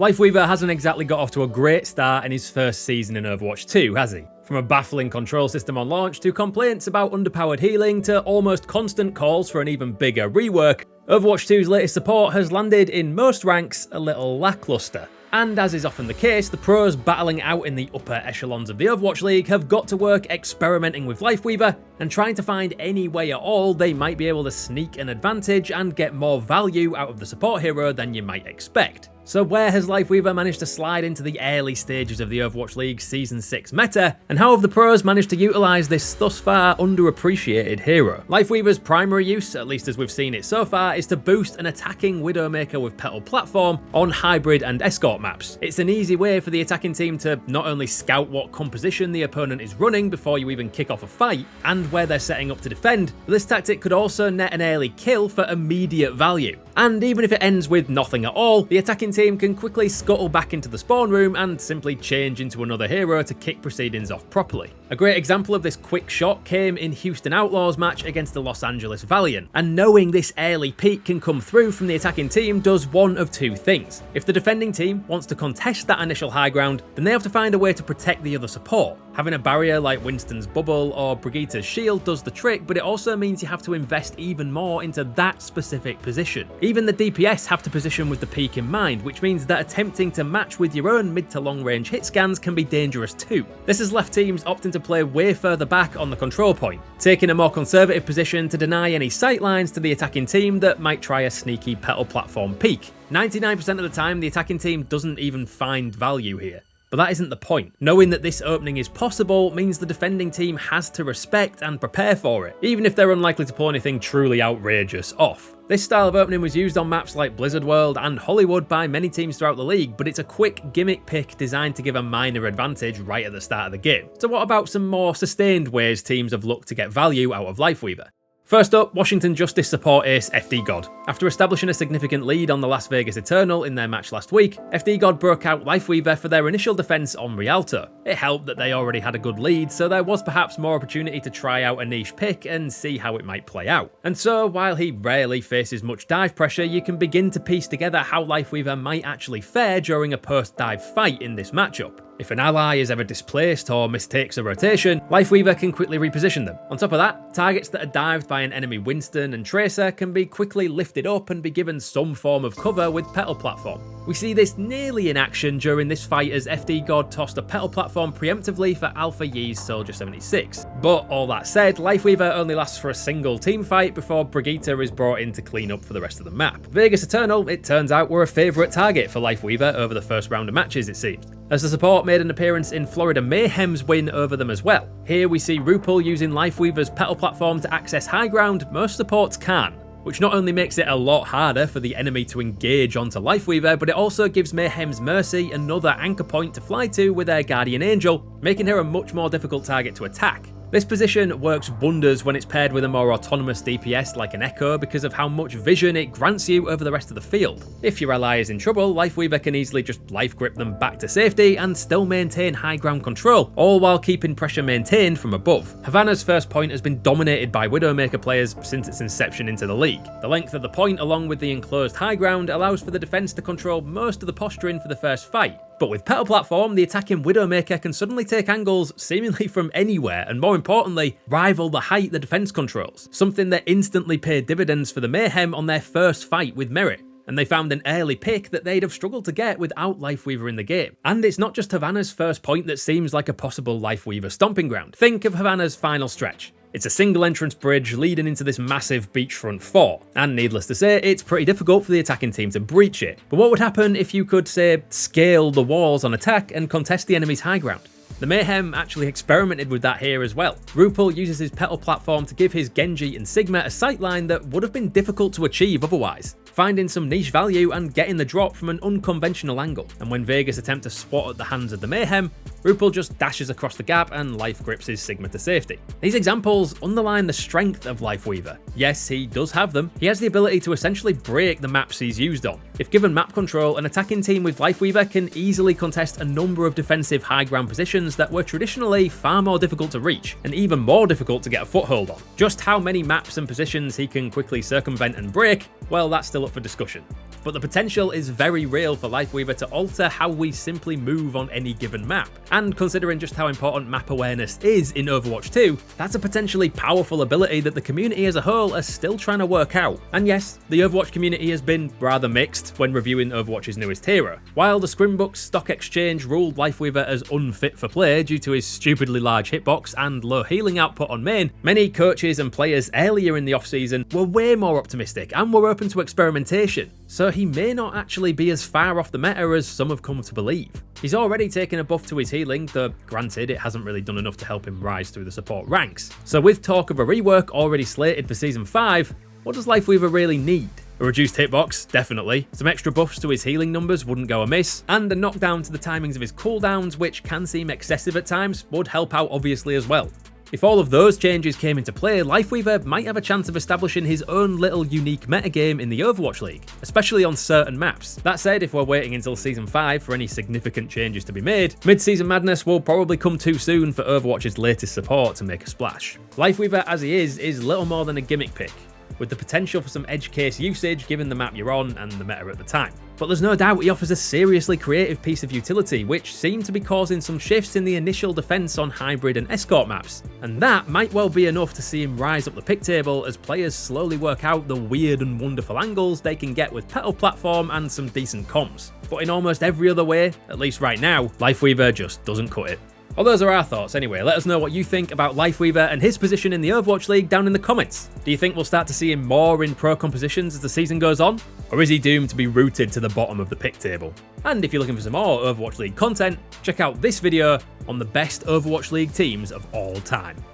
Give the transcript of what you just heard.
Lifeweaver hasn't exactly got off to a great start in his first season in Overwatch 2, has he? From a baffling control system on launch to complaints about underpowered healing to almost constant calls for an even bigger rework, Overwatch 2's latest support has landed in most ranks a little lacklustre. And as is often the case, the pros battling out in the upper echelons of the Overwatch League have got to work experimenting with Lifeweaver and trying to find any way at all they might be able to sneak an advantage and get more value out of the support hero than you might expect. So where has Lifeweaver managed to slide into the early stages of the Overwatch League Season 6 meta, and how have the pros managed to utilise this thus far underappreciated hero? Lifeweaver's primary use, at least as we've seen it so far, is to boost an attacking Widowmaker with Petal platform on hybrid and escort maps. It's an easy way for the attacking team to not only scout what composition the opponent is running before you even kick off a fight, and where they're setting up to defend, but this tactic could also net an early kill for immediate value. And even if it ends with nothing at all, the attacking team can quickly scuttle back into the spawn room and simply change into another hero to kick proceedings off properly. A great example of this quick shot came in Houston Outlaws match against the Los Angeles Valiant, and knowing this early peak can come through from the attacking team does one of two things. If the defending team wants to contest that initial high ground, then they have to find a way to protect the other support. Having a barrier like Winston's bubble or Brigitte's shield does the trick, but it also means you have to invest even more into that specific position. Even the DPS have to position with the peak in mind, which means that attempting to match with your own mid to long range hit scans can be dangerous too. This has left teams opting to play way further back on the control point, taking a more conservative position to deny any sightlines to the attacking team that might try a sneaky Petal platform peek. 99% of the time the attacking team doesn't even find value here. But that isn't the point. Knowing that this opening is possible means the defending team has to respect and prepare for it, even if they're unlikely to pull anything truly outrageous off. This style of opening was used on maps like Blizzard World and Hollywood by many teams throughout the league, but it's a quick gimmick pick designed to give a minor advantage right at the start of the game. So what about some more sustained ways teams have looked to get value out of Lifeweaver? First up, Washington Justice support ace FD God. After establishing a significant lead on the Las Vegas Eternal in their match last week, FD God broke out Lifeweaver for their initial defense on Rialto. It helped that they already had a good lead, so there was perhaps more opportunity to try out a niche pick and see how it might play out. And so, while he rarely faces much dive pressure, you can begin to piece together how Lifeweaver might actually fare during a post-dive fight in this matchup. If an ally is ever displaced or mistakes a rotation, Lifeweaver can quickly reposition them. On top of that, targets that are dived by an enemy Winston and Tracer can be quickly lifted up and be given some form of cover with Petal platform. We see this nearly in action during this fight as FD God tossed a Petal platform preemptively for Alpha Yi's Soldier 76. But all that said, Lifeweaver only lasts for a single team fight before Brigitte is brought in to clean up for the rest of the map. Vegas Eternal, it turns out, were a favourite target for Lifeweaver over the first round of matches, it seems, as the support made an appearance in Florida Mayhem's win over them as well. Here we see RuPaul using Lifeweaver's Petal platform to access high ground most supports can, which not only makes it a lot harder for the enemy to engage onto Lifeweaver, but it also gives Mayhem's Mercy another anchor point to fly to with their Guardian Angel, making her a much more difficult target to attack. This position works wonders when it's paired with a more autonomous DPS like an Echo because of how much vision it grants you over the rest of the field. If your ally is in trouble, Lifeweaver can easily just life grip them back to safety and still maintain high ground control, all while keeping pressure maintained from above. Havana's first point has been dominated by Widowmaker players since its inception into the league. The length of the point along with the enclosed high ground allows for the defense to control most of the posturing for the first fight. But with Petal platform, the attacking Widowmaker can suddenly take angles seemingly from anywhere and, more importantly, rival the height the defense controls, something that instantly paid dividends for the Mayhem on their first fight with Merit. And they found an early pick that they'd have struggled to get without Lifeweaver in the game. And it's not just Havana's first point that seems like a possible Lifeweaver stomping ground. Think of Havana's final stretch. It's a single entrance bridge leading into this massive beachfront fort, and needless to say, it's pretty difficult for the attacking team to breach it. But what would happen if you could, say, scale the walls on attack and contest the enemy's high ground? The Mayhem actually experimented with that here as well. RuPaul uses his Petal platform to give his Genji and Sigma a sightline that would have been difficult to achieve otherwise, finding some niche value and getting the drop from an unconventional angle. And when Vegas attempt to swat at the hands of the Mayhem, RuPaul just dashes across the gap and life grips his Sigma to safety. These examples underline the strength of Lifeweaver. Yes, he does have them. He has the ability to essentially break the maps he's used on. If given map control, an attacking team with Lifeweaver can easily contest a number of defensive high ground positions that were traditionally far more difficult to reach, and even more difficult to get a foothold on. Just how many maps and positions he can quickly circumvent and break, well, that's still up for discussion. but the potential is very real for Lifeweaver to alter how we simply move on any given map. And considering just how important map awareness is in Overwatch 2, that's a potentially powerful ability that the community as a whole are still trying to work out. And yes, the Overwatch community has been rather mixed when reviewing Overwatch's newest hero. While the Scrimbook Stock Exchange ruled Lifeweaver as unfit for play due to his stupidly large hitbox and low healing output on main, many coaches and players earlier in the offseason were way more optimistic and were open to experimentation, so he may not actually be as far off the meta as some have come to believe. He's already taken a buff to his healing, though granted it hasn't really done enough to help him rise through the support ranks. So with talk of a rework already slated for Season 5, what does Lifeweaver really need? A reduced hitbox, definitely. Some extra buffs to his healing numbers wouldn't go amiss, and a knockdown to the timings of his cooldowns, which can seem excessive at times, would help out obviously as well. If all of those changes came into play, Lifeweaver might have a chance of establishing his own little unique metagame in the Overwatch League, especially on certain maps. That said, if we're waiting until Season 5 for any significant changes to be made, mid-season madness will probably come too soon for Overwatch's latest support to make a splash. Lifeweaver as he is little more than a gimmick pick, with the potential for some edge case usage given the map you're on and the meta at the time. But there's no doubt he offers a seriously creative piece of utility, which seemed to be causing some shifts in the initial defense on hybrid and escort maps, and that might well be enough to see him rise up the pick table as players slowly work out the weird and wonderful angles they can get with petal platform and some decent comms. But in almost every other way, at least right now, Lifeweaver just doesn't cut it. Well, those are our thoughts anyway. Let us know what you think about Lifeweaver and his position in the Overwatch League down in the comments. Do you think we'll start to see him more in pro compositions as the season goes on? Or is he doomed to be rooted to the bottom of the pick table? And if you're looking for some more Overwatch League content, check out this video on the best Overwatch League teams of all time.